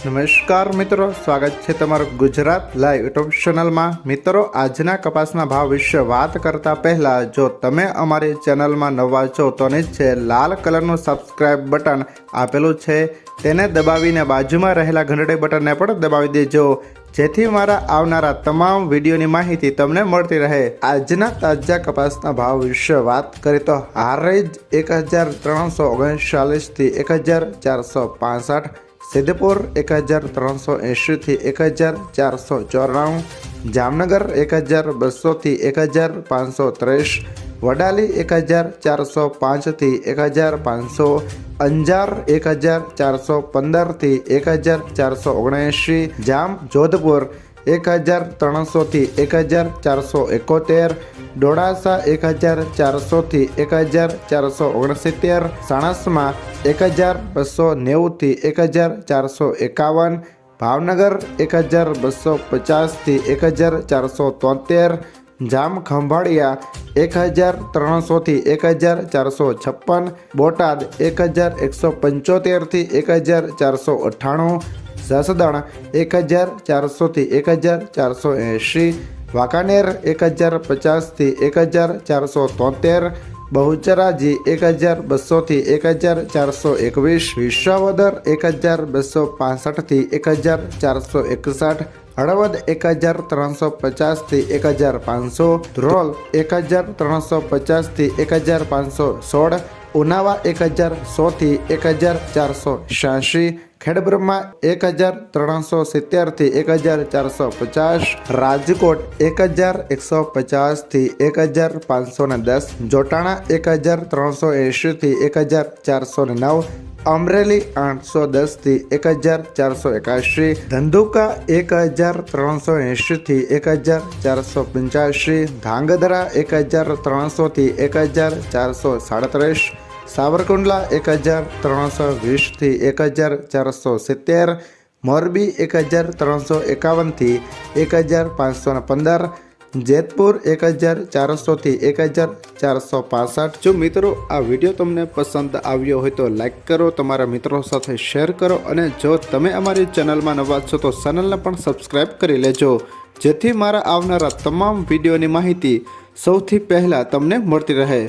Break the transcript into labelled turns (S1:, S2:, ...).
S1: નમસ્કાર મિત્રો, સ્વાગત છે તમારું ગુજરાત લાઈવ યુટ્યુબ ચેનલમાં। મિત્રો, આજના કપાસના ભાવ વિશે વાત કરતા પહેલા જો તમે અમારી ચેનલમાં નવા છો તો નીચે લાલ કલરનું સબસ્ક્રાઇબ બટન આપેલું છે તેને દબાવીને બાજુમાં રહેલા ઘંટડી બટનને પણ દબાવી દેજો, જેથી મારા આવનારા તમામ વિડીયોની માહિતી તમને મળતી રહે। આજના તાજા કપાસના ભાવ વિશે વાત કરીએ તો હારેજ 1339 થી 1465, સિદ્ધપુર 1380 થી 1494, જામનગર 1200 થી 1530, વડાલી 1405 થી 1500, અંજાર 1415 થી 1479, જામ જોધપુર 1300 થી 1471, ડોળાસા 1400 થી 1469, સાણસમાં 1290 થી 1451, ભાવનગર 1250 થી 1473, જામ ખંભાળિયા 1300 થી 1456, બોટાદ 1175 થી 1498, જસદણ 1400 થી 1480, વાંકાનેર 1050 થી 1473, બહુચરાજી 1200 થી 1421, વિસાવદર 1265 થી 1461, હળવદ 1350 થી 1500, ધ્રોલ 1350 થી 1516, ઉનાવા 1100 થી 1486, ખેડબ્રહ્મા 1370 થી 1450, રાજકોટ 1150 થી 1510, જોટાણા 1380 થી 1409, અમરેલી 810 થી 1481, ધંધુકા 1380 થી 1485, ધાંગધ્રા 1300 થી 1437, સાવરકુંડલા 1320 થી 1470, મોરબી 1351 થી 1515, જેતપુર 1400 થી 1465। જો મિત્રો આ વિડીયો તમને પસંદ આવ્યો હોય તો લાઈક કરો, તમારા મિત્રો સાથે શેર કરો, અને જો તમે અમારી ચેનલમાં નવા છો તો ચેનલને પણ સબસ્ક્રાઈબ કરી લેજો, જેથી મારા આવનારા તમામ વિડીયોની માહિતી સૌથી પહેલાં તમને મળતી રહે।